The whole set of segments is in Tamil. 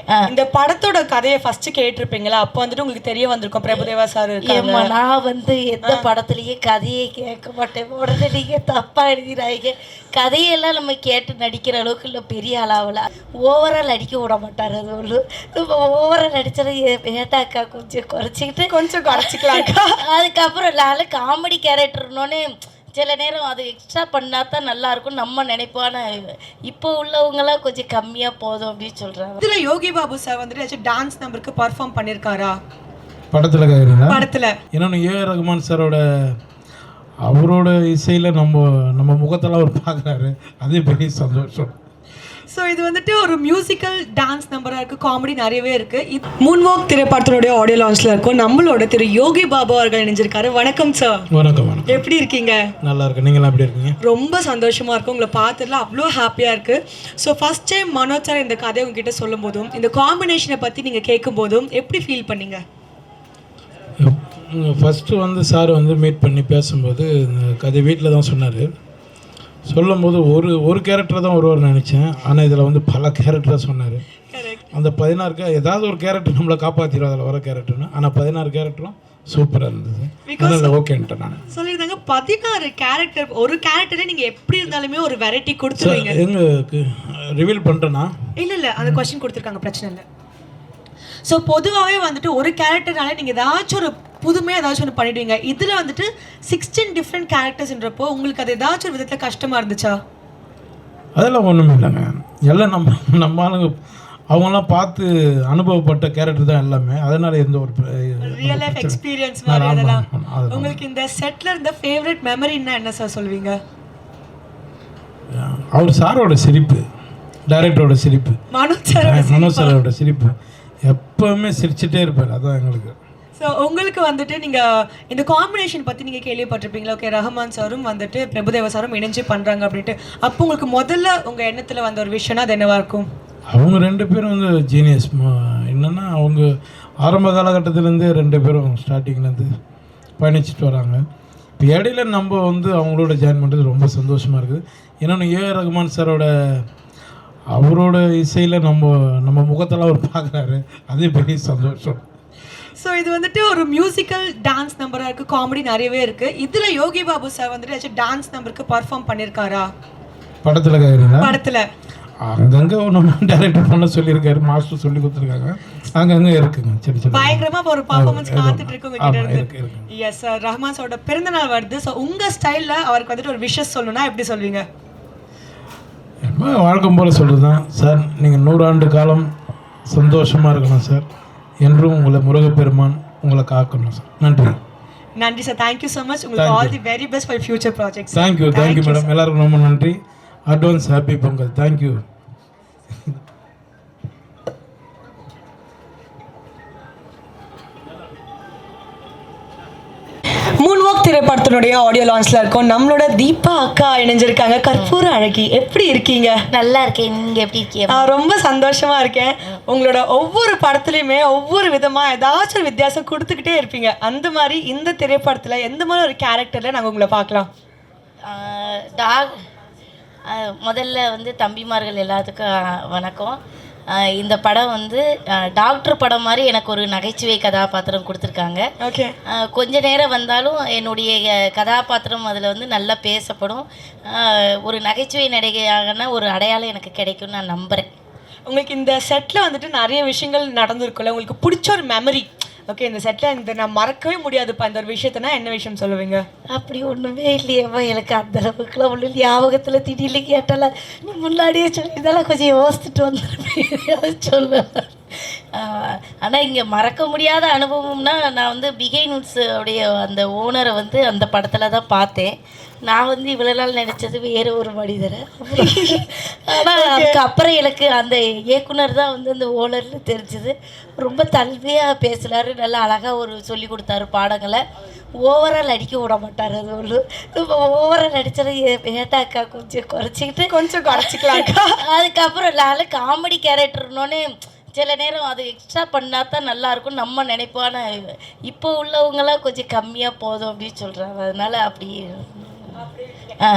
இந்த படத்தோட கதையை ஃபர்ஸ்ட் கேட்டிருப்பீங்களா? அப்போ வந்துட்டு உங்களுக்கு தெரிய வந்திருக்கும் பிரபுதேவா சார் இருக்காங்க. நான் வந்து எந்த படத்துலயே கதையே கேட்க மாட்டேன். உடனே நீங்க தப்பா எழுதிடாங்க. கதையெல்லாம் நம்ம கேட்டு நடிக்கிற அளவுக்கு இல்லை, பெரிய அளவில் ஓவரால் அடிக்க விட மாட்டார். அது ஒன்று நம்ம ஓவரால் நடிச்சதை வேட்டாக்கா கொஞ்சம் குறைச்சிக்கலாம்க்கா. அதுக்கப்புறம் நான் காமெடி கேரக்டர்னோடனே சில நேரம் அது எக்ஸ்ட்ரா பண்ணால் தான் நல்லாயிருக்கும் நம்ம நினைப்பான. இப்போ உள்ளவங்களாம் கொஞ்சம் கம்மியாக போதும் அப்படின்னு சொல்கிறாங்க. இதில் யோகி பாபு சார் வந்துட்டு டான்ஸ் நம்பருக்கு பர்ஃபார்ம் பண்ணியிருக்காரா படத்தில்? கேட்குறீங்களா? படத்தில் இன்னொன்று ஏஆர் ரகுமான் சாரோட அவரோட இசையில் நம்ம முகத்தெல்லாம் அவர் பார்க்குறாரு, அதே பெரிய சந்தோஷம். ஸோ இது வந்துட்டு ஒரு மியூசிக்கல் டான்ஸ் நம்பராக இருக்குது, காமெடி நிறையவே இருக்குது. மூன்வாக் திரைப்படத்தினுடைய ஆடியோ லான்ச்சில் இருக்கும். நம்மளோட திரு யோகி பாபு அவர்கள் இணைஞ்சிருக்காரு. வணக்கம் சார். வணக்கம். வணக்கம். எப்படி இருக்கீங்க? நல்லா இருக்கு. நீங்களாம் எப்படி இருக்கீங்க? ரொம்ப சந்தோஷமாக இருக்கும். உங்களை பார்த்ததுல அவ்வளோ ஹாப்பியாக இருக்குது. So first time Manoj sir இந்த கதையை உங்ககிட்ட சொல்லும் போதும், இந்த காம்பினேஷனை பற்றி நீங்கள் கேட்கும் போதும் எப்படி ஃபீல் பண்ணீங்க? ஃபஸ்ட்டு வந்து சார் வந்து மீட் பண்ணி பேசும்போது இந்த கதை வீட்டில் தான் சொன்னார். சொல்லும்போது ஒரு கேரக்டர் தான் ஒருவர் நினச்சேன், ஆனால் இதில் வந்து பல கேரக்டராக சொன்னார். அந்த 16 ஏதாவது ஒரு கேரக்டர் நம்மளை காப்பாற்றிடும் அதில் வர கேரக்டர்னு. ஆனால் 16 கேரக்டரும் சூப்பராக இருந்தது. அதனால் ஓகேன்ட்டு நான் சொல்லியிருந்தாங்க. 16 கேரக்டர், ஒரு கேரக்டரே நீங்கள் எப்படி இருந்தாலுமே ஒரு வெரைட்டி கொடுத்துருவீங்க. எங்களுக்கு ரிவீல் பண்ணுறேன்னா இல்லை அந்த கொஸ்டின் கொடுத்துருக்காங்க, பிரச்சனை இல்லை. ஸோ பொதுவாகவே வந்துட்டு ஒரு கேரக்டர்னால நீங்கள் ஏதாச்சும் ஒரு புதுமையாக ஏதாச்சும் ஒன்று பண்ணிடுவீங்க. இதில் வந்துட்டு 16 டிஃப்ரெண்ட் கேரக்டர்ஸ்ன்றப்போ உங்களுக்கு அது ஏதாச்சும் ஒரு விதத்தில் கஷ்டமாக இருந்துச்சா? அதெல்லாம் ஒன்றுமே இல்லைங்க. எல்லாம் நம்ம ஆளுங்க அவங்களாம் பார்த்து அனுபவப்பட்ட கேரக்டர் தான் எல்லாமே. அதனால எந்த ஒரு ரியல் லைஃப் எக்ஸ்பீரியன்ஸ் மாதிரி அதெல்லாம். உங்களுக்கு இந்த செட்டில் இருந்த ஃபேவரட் மெமரின்னா என்ன சார் சொல்வீங்க? அவர் சாரோட சிரிப்பு, டைரக்டரோட சிரிப்பு, மனோஜ் சாரோட சிரிப்பு, எப்பவுமே சிரிச்சுட்டே இருப்பார். அதான் எங்களுக்கு. ஸோ உங்களுக்கு வந்துட்டு நீங்கள் இந்த காம்பினேஷன் பற்றி நீங்கள் கேள்விப்பட்டிருப்பீங்களா? ஓகே, ரஹ்மான் சாரும் வந்துட்டு பிரபுதேவா சாரும் இணைஞ்சு பண்ணுறாங்க அப்படின்ட்டு. அப்போ உங்களுக்கு முதல்ல உங்கள் எண்ணத்தில் வந்த ஒரு விஷயம்னா அது என்னவா இருக்கும்? அவங்க 2 பேரும் வந்து ஜீனியஸ். என்னென்னா அவங்க ஆரம்ப காலகட்டத்திலேருந்தே 2 பேரும் ஸ்டார்டிங்லேருந்து பயணிச்சுட்டு வராங்க. இப்போ இடையில நம்ம வந்து அவங்களோட ஜாயின் பண்ணுறது ரொம்ப சந்தோஷமாக இருக்குது. இன்னொன்று ஏஆர் ரகுமான் சாரோட அவரோட இசையில் நம்ம முகத்தெல்லாம் அவர் பார்க்குறாரு, அதே பெரிய சந்தோஷம். ஸோ இது வந்துட்டு ஒரு மியூசிக்கல் டான்ஸ் நம்பராக இருக்குது, காமெடி நிறையவே இருக்குது. இதில் யோகி பாபு சார் வந்துட்டு டான்ஸ் நம்பருக்கு பர்ஃபார்ம் பண்ணியிருக்காரா? படத்தில்? கேட்குறீங்களா? படத்தில் அங்கங்கே ஒன்று டைரக்டர் பண்ண சொல்லியிருக்காரு, மாஸ்டர் சொல்லி கொடுத்துருக்காங்க. அங்கங்கே இருக்குங்க. சரி பயங்கரமாக ஒரு பர்ஃபார்மன்ஸ் பார்த்துட்டு இருக்கு. எஸ் சார், ரஹ்மான் சாரோட பிறந்தநாள் வருது. ஸோ உங்கள் ஸ்டைலில் அவருக்கு வந்துட்டு ஒரு விஷஸ் சொல்லணும்னா எப்படி சொல்வீங்க? வழக்கம் போல் சொல்கிறது தான் சார். நீங்கள் 100 ஆண்டு காலம் சந்தோஷமாக இருக்கணும் சார். என்றும் உங்களை முருகப்பெருமான் உங்களை காக்கணும் சார். நன்றி சார். Thank you so much. உங்களுக்கு all the very best for future projects. Thank you madam. எல்லாருக்கும் ரொம்ப நன்றி. Advance happy Pongal. Thank you. Moonwalk திரைப்படத்தினுடைய ஆடியோ லான்ச்சில் இருக்கும். நம்மளோட தீபா அக்கா இணைஞ்சிருக்காங்க. கற்பூர அழகி, எப்படி இருக்கீங்க? நல்லா இருக்கேன். நீங்கள் எப்படி இருக்கீங்க? ரொம்ப சந்தோஷமா இருக்கேன். உங்களோட ஒவ்வொரு படத்துலையுமே ஒவ்வொரு விதமாக ஏதாச்சும் ஒரு வித்தியாசம் கொடுத்துக்கிட்டே இருப்பீங்க. அந்த மாதிரி இந்த திரைப்படத்தில் எந்த மாதிரி ஒரு கேரக்டரில் நாங்கள் உங்களை பார்க்கலாம்? முதல்ல வந்து தம்பிமார்கள் எல்லாத்துக்கும் வணக்கம். இந்த படம் வந்து டாக்டர் படம் மாதிரி எனக்கு ஒரு நகைச்சுவை கதாபாத்திரம் கொடுத்துருக்காங்க. ஓகே. கொஞ்ச நேரம் வந்தாலும் என்னுடைய கதாபாத்திரம் அதில் வந்து நல்லா பேசப்படும். ஒரு நகைச்சுவை நடிகையான ஒரு அடையாளம் எனக்கு கிடைக்கும்னு நான் நம்புகிறேன். உங்களுக்கு இந்த செட்டில் வந்துட்டு நிறைய விஷயங்கள் நடந்திருக்குல்ல, உங்களுக்கு பிடிச்ச ஒரு மெமரி, ஓகே இந்த செட்டில் இந்த நான் மறக்கவே முடியாதுப்பா இந்த ஒரு விஷயத்தனா என்ன விஷயம் சொல்லுவீங்க? அப்படி ஒன்றுமே இல்லையேப்பா, எனக்கு அந்த அளவுக்குலாம் ஒன்றும் ஞாபகத்தில் திடீர்னு கேட்டால நீ முன்னாடியே சொல்லியிருந்தாலும் கொஞ்சம் யோசிச்சுட்டு வந்துருப்பேன் சொல்லுவேன். ஆனால் இங்கே மறக்க முடியாத அனுபவம்னா நான் வந்து பிகைன்ஸ் உடைய அந்த ஓனரை வந்து அந்த படத்தில் தான் பார்த்தேன். நான் வந்து இவ்வளோ நாள் நினச்சது வேறு ஒரு மனிதரை. ஆனால் அதுக்கப்புறம் எனக்கு அந்த இயக்குனர் தான் வந்து அந்த ஓனர்னு தெரிஞ்சுது. ரொம்ப தன்மையாக பேசுகிறாரு, நல்லா அழகாக ஒரு சொல்லி கொடுத்தாரு பாடங்களை. ஓவரால் அடிக்க விட மாட்டார். அது ஒன்று நம்ம ஓவரால் அடித்ததை வேட்டாக்கா கொஞ்சம் குறைச்சிக்கலாம்க்கா. அதுக்கப்புறம் நான் காமெடி கேரக்டர்னோடனே சில நேரம் அது எக்ஸ்ட்ரா பண்ணால் தான் நல்லாயிருக்கும் நம்ம நினைப்பான. இப்போ உள்ளவங்களாம் கொஞ்சம் கம்மியாக போதும் அப்படின்னு சொல்கிறாங்க. அதனால் அப்படி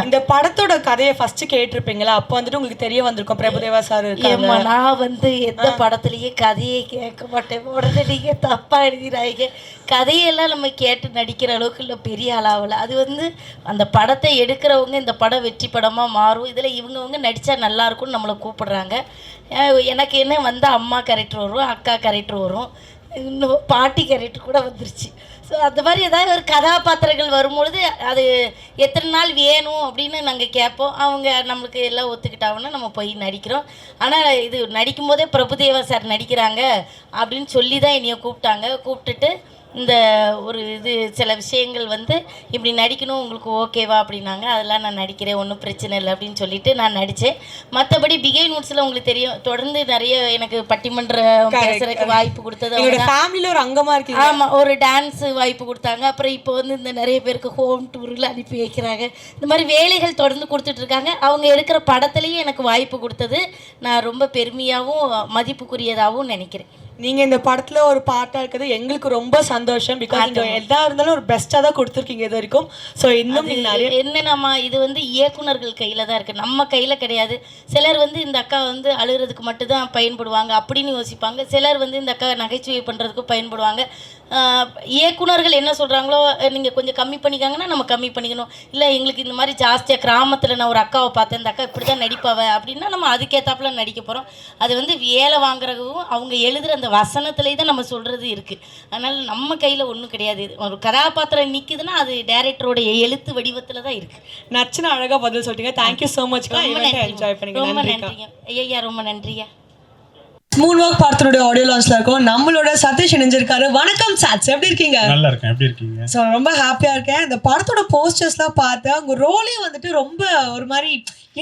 இந்த படத்தோட கதையை ஃபர்ஸ்ட் கேட்டிருப்பீங்களா? அப்போ வந்துட்டு உங்களுக்கு தெரிய வந்திருக்கும் பிரபுதேவா சார். ஏம்மா நான் வந்து எந்த படத்துலயே கதையை கேட்க மாட்டேன். உடனே நீங்க தப்பா எழுதிடாங்க. கதையெல்லாம் நம்ம கேட்டு நடிக்கிற அளவுக்கு இல்லை, பெரிய அளவில். அது வந்து அந்த படத்தை எடுக்கிறவங்க இந்த படம் வெற்றி படமாக மாறும், இதில் இவங்கவுங்க நடித்தா நல்லாயிருக்கும்னு நம்மளை கூப்பிடுறாங்க. எனக்கு என்ன வந்து அம்மா கேரக்டர் வரும், அக்கா கேரக்டர் வரும், இன்னும் பாட்டி கேரக்டர் கூட வந்துருச்சு. ஸோ அந்த மாதிரி ஏதாவது ஒரு கதாபாத்திரங்கள் வரும்பொழுது அது எத்தனை நாள் வேணும் அப்படின்னு நாங்கள் கேட்போம். அவங்க நம்மளுக்கு எல்லாம் ஒத்துக்கிட்டாங்கன்னா நம்ம போய் நடிக்கிறோம். ஆனால் இது நடிக்கும்போதே பிரபுதேவா சார் நடிக்கிறாங்க அப்படின்னு சொல்லி தான் என்னைய கூப்பிட்டுட்டு இந்த ஒரு இது சில விஷயங்கள் வந்து இப்படி நடிக்கணும் உங்களுக்கு ஓகேவா அப்படின்னாங்க. அதெல்லாம் நான் நடிக்கிறேன், ஒன்றும் பிரச்சனை இல்லை அப்படின்னு சொல்லிட்டு நான் நடித்தேன். மற்றபடி பிகை நோட்ஸில் உங்களுக்கு தெரியும், தொடர்ந்து நிறைய எனக்கு பட்டிமன்றம் பேசுறதுக்கு வாய்ப்பு கொடுத்தது ஃபேமிலியில் ஒரு அங்கமாக இருக்கு. ஆமாம், ஒரு டான்ஸு வாய்ப்பு கொடுத்தாங்க. அப்புறம் இப்போ வந்து இந்த நிறைய பேருக்கு ஹோம் டூரில் அனுப்பி வைக்கிறாங்க. இந்த மாதிரி வேலைகள் தொடர்ந்து கொடுத்துட்ருக்காங்க. அவங்க எடுக்கிற படத்துலேயும் எனக்கு வாய்ப்பு கொடுத்தது நான் ரொம்ப பெருமையாகவும் மதிப்புக்குரியதாகவும் நினைக்கிறேன். நீங்கள் இந்த படத்தில் ஒரு பாட்டாக இருக்கிறது எங்களுக்கு ரொம்ப சந்தோஷம். பிகாஸ் நீங்கள் எதாக இருந்தாலும் ஒரு பெஸ்ட்டாக தான் கொடுத்துருக்கீங்க இது வரைக்கும். ஸோ இன்னும் நிறைய என்னென்னம்மா இது வந்து இயக்குனர்கள் கையில் தான் இருக்குது, நம்ம கையில் கிடையாது. சிலர் வந்து இந்த அக்கா வந்து அழுகிறதுக்கு மட்டும்தான் பயன்படுவாங்க அப்படின்னு யோசிப்பாங்க. சிலர் வந்து இந்த அக்கா நகைச்சுவை பண்ணுறதுக்கும் பயன்படுவாங்க. இயக்குனர்கள் என்ன சொல்கிறாங்களோ நீங்கள் கொஞ்சம் கம்மி பண்ணிக்காங்கன்னா நம்ம கம்மி பண்ணிக்கணும். இல்லை எங்களுக்கு இந்த மாதிரி ஜாஸ்தியாக கிராமத்தில் நான் ஒரு அக்காவை பார்த்தேன், இந்த அக்கா இப்படி தான் நடிப்பாவை அப்படின்னா நம்ம அதுக்கேற்றாப்புல நடிக்க போகிறோம். அது வந்து வேலை வாங்குறதும் அவங்க எழுதுகிற அந்த வசனத்துலேயே தான் நம்ம சொல்கிறது இருக்குது. அதனால் நம்ம கையில் ஒன்றும் கிடையாது. ஒரு கதாபாத்திரம் நிற்குதுன்னா அது டைரக்டரோடைய எழுத்து வடிவத்தில் தான் இருக்குது. நச்சுன்னு அழகாக பதில் சொல்லிட்டீங்க. Thank you so much. என்ஜாய் பண்ணி ரொம்ப நன்றிங்க ஐயா, ரொம்ப நன்றியா. மூன் வாக் பார்த்தனுடைய ஆடியோ லான்ச்ல இருக்கோம். நம்மளோட சதீஷ் இணைஞ்சிருக்காரு. வணக்கம் சாட்ஸ், எப்படி இருக்கீங்க? நல்லா இருக்கேன், எப்படி இருக்கீங்க? ஸோ ரொம்ப ஹாப்பியா இருக்கேன். இந்த படத்தோட போஸ்டர்ஸ்லாம் பார்த்தேன். உங்க ரோலே வந்துட்டு ரொம்ப ஒரு மாதிரி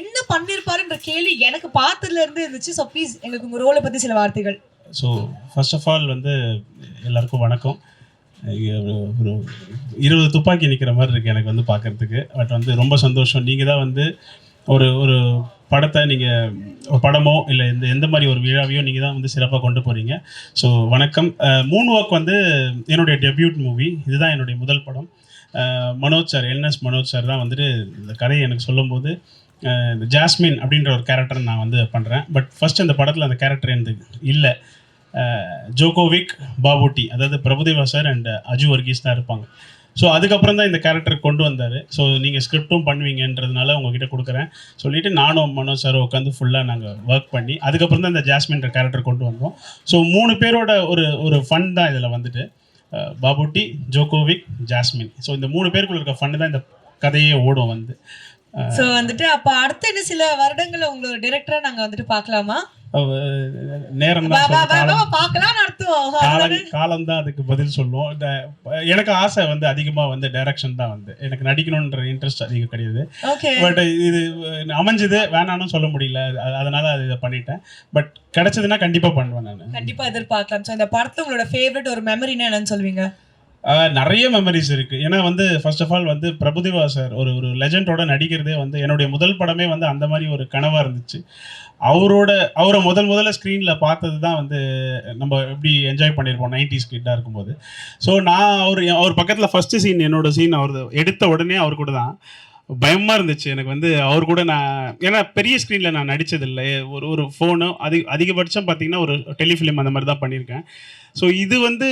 என்ன பண்ணிருப்பாருன்ற கேள்வி எனக்கு பார்த்ததுல இருந்து இருந்துச்சு. ஸோ ப்ளீஸ் எங்களுக்கு உங்க ரோலை பத்தி சில வார்த்தைகள். ஸோ ஃபர்ஸ்ட் ஆஃப் ஆல் வந்து எல்லாருக்கும் வணக்கம். ஒரு 20 துப்பாக்கி நிற்கிற மாதிரி இருக்குது எனக்கு வந்து பார்க்குறதுக்கு. பட் வந்து ரொம்ப சந்தோஷம். நீங்கள் தான் வந்து ஒரு ஒரு படத்தை நீங்கள் ஒரு படமோ இல்லை எந்த மாதிரி ஒரு விழாவையோ நீங்கள் தான் வந்து சிறப்பாக கொண்டு போகிறீங்க. ஸோ வணக்கம். மூன் வாக் வந்து என்னுடைய டெபியூட் மூவி. இதுதான் என்னுடைய முதல் படம். Manoj sir, NS Manoj sir தான் வந்துட்டு இந்த கதையை எனக்கு சொல்லும்போது இந்த ஜாஸ்மின் அப்படின்ற ஒரு கேரக்டர் நான் வந்து பண்ணுறேன். பட் ஃபஸ்ட் அந்த படத்தில் அந்த கேரக்டர் எனக்கு இல்லை. ஜோகோவிக், பாபுட்டி, அதாவது பிரபுதேவா சார் அண்ட் அஜு வர்கீஸ் தான் இருப்பாங்க. ஸோ அதுக்கப்புறம் தான் இந்த கேரக்டர் கொண்டு வந்தார். ஸோ நீங்கள் ஸ்கிரிப்டும் பண்ணுவீங்கன்றதுனால உங்ககிட்ட கொடுக்குறேன் சொல்லிவிட்டு நானும் மனோஜ் சாரும் உட்காந்து ஃபுல்லாக நாங்கள் ஒர்க் பண்ணி அதுக்கப்புறம் தான் இந்த ஜாஸ்மின்ற கேரக்டர் கொண்டு வந்தோம். ஸோ 3 பேரோட ஒரு ஃபன் தான் இதில் வந்துட்டு பாபுட்டி, ஜோகோவிக், ஜாஸ்மின். ஸோ இந்த 3 பேருக்குள்ள இருக்க ஃபன் தான் இந்த கதையே ஓடும் வந்து. ஸோ வந்துட்டு அப்போ அடுத்த இன்னும் சில வருடங்களில் உங்களோட டைரக்டராக நாங்கள் வந்துட்டு பார்க்கலாமா? நேரம் காலம் தான் அதுக்கு பதில் சொல்லுவோம். எனக்கு ஆசை வந்து அதிகமாக வந்து டைரக்ஷன் தான். வந்து எனக்கு நடிக்கணுன்ற இன்ட்ரெஸ்ட் அதிகம் கிடையாது. பட் இது அமைஞ்சது, வேணான்னு சொல்ல முடியல, அதனால அது இதை பண்ணிட்டேன். பட் கிடைச்சதுன்னா கண்டிப்பாக பண்ணுவேன். நான் கண்டிப்பாக எதிர்பார்க்கலாம். ஸோ இந்த படத்தில் உங்களோட ஃபேவரட் ஒரு மெமரினா என்னன்னு சொல்லுவீங்க? நிறைய மெமரிஸ் இருக்குது. ஏன்னா வந்து ஃபர்ஸ்ட் ஆஃப் ஆல் வந்து பிரபுதேவா சார் ஒரு லெஜண்டோட நடிக்கிறதே வந்து என்னுடைய முதல் படமே வந்து அந்த மாதிரி ஒரு கனவாக இருந்துச்சு. அவரை முதல்ல ஸ்க்ரீனில் பார்த்தது தான் வந்து நம்ம எப்படி என்ஜாய் பண்ணியிருப்போம் 90s கிட்டாக இருக்கும்போது. ஸோ நான் அவர் பக்கத்தில் ஃபஸ்ட்டு சீன், என்னோட சீன் அவர் எடுத்த உடனே அவர் கூட தான் பயமாக இருந்துச்சு எனக்கு வந்து. அவர் கூட நான் ஏன்னா பெரிய ஸ்க்ரீனில் நான் நடித்ததில்லை. ஒரு ஃபோனு அதிகபட்சம் பார்த்திங்கன்னா ஒரு டெலிஃபிலிம் அந்த மாதிரி தான் பண்ணியிருக்கேன். ஸோ இது வந்து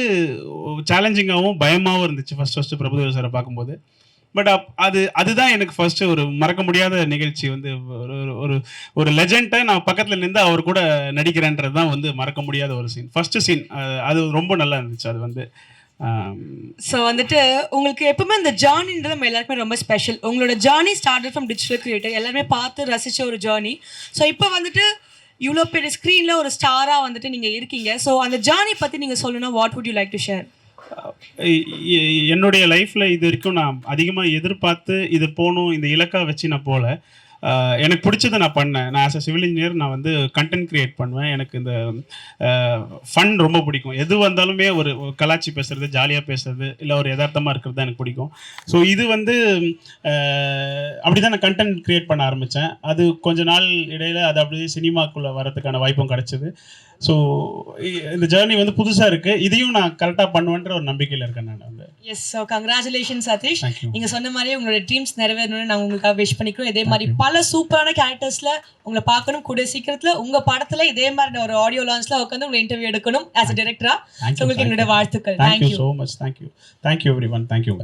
சேலஞ்சிங்காகவும் பயமாகவும் இருந்துச்சு ஃபஸ்ட்டு பிரபுதேவா சாரை பார்க்கும்போது. பட் அதுதான் எனக்கு ஃபர்ஸ்ட்டு ஒரு மறக்க முடியாத நிகழ்ச்சி. வந்து ஒரு லெஜெண்டை நான் பக்கத்தில் நின்று அவர் கூட நடிக்கிறேன்றது தான் வந்து மறக்க முடியாத ஒரு சீன், ஃபஸ்ட்டு சீன். அது ரொம்ப நல்லா இருந்துச்சு. அது வந்து ஸோ வந்துட்டு உங்களுக்கு எப்பவுமே இந்த ஜேர்னின்றது நம்ம எல்லாருக்குமே ரொம்ப ஸ்பெஷல். உங்களோட journey started from digital creator, எல்லாருமே பார்த்து ரசித்த ஒரு ஜேர்னி. ஸோ இப்போ வந்துட்டு இவ்வளோ பெரிய ஸ்க்ரீனில் ஒரு ஸ்டாராக வந்துட்டு நீங்கள் இருக்கீங்க. ஸோ அந்த ஜேர்னி பற்றி நீங்கள் சொல்லணும். What would you like to share? என்னுடைய லைஃப்பில் இது வரைக்கும் நான் அதிகமாக எதிர்பார்த்து இது போகணும், இந்த இலக்காக வச்சு நான் போகல. எனக்கு பிடிச்சதை நான் பண்ணேன். நான் ஆஸ் அ சிவில் இன்ஜினியர் நான் வந்து கண்டென்ட் க்ரியேட் பண்ணுவேன். எனக்கு இந்த ஃபன் ரொம்ப பிடிக்கும். எது வந்தாலுமே ஒரு கலாச்சி பேசுகிறது, ஜாலியாக பேசுறது, இல்லை ஒரு யதார்த்தமாக இருக்கிறது தான் எனக்கு பிடிக்கும். ஸோ இது வந்து அப்படி தான் நான் கண்டென்ட் க்ரியேட் பண்ண ஆரம்பித்தேன். அது கொஞ்ச நாள் இடையில் அது அப்படியே சினிமாக்குள்ளே வரதுக்கான வாய்ப்பும் கிடச்சிது. ஸோ இந்த ஜேர்னி வந்து புதுசாக இருக்குது, இதையும் நான் கரெக்டாக பண்ணுவேன்ற ஒரு நம்பிக்கையில் இருக்கேன் நான் வந்து. Yes, so congratulation Sathish. Thank you. நீங்க சொன்ன மாதிரி உங்களோட ட்ரீம்ஸ் நிறைவேறணும்னு நாங்கள் உங்களுக்காக விஷ் பண்ணிக்கிறோம். இதே மாதிரி பல சூப்பரான கேரக்டர்ஸ்ல உங்களை பார்க்கணும். கூட சீக்கிரத்துல உங்க படத்துல இதே மாதிரி ஒரு ஆடியோ லான்ச்ல உட்காந்து உங்களை இன்டர்வியூ எடுக்கணும் ஆஸ் அ டைரக்டரா. உங்களுக்கு எங்களோட வாழ்த்துக்கள். Thank you so much. Thank you every one. Thank you.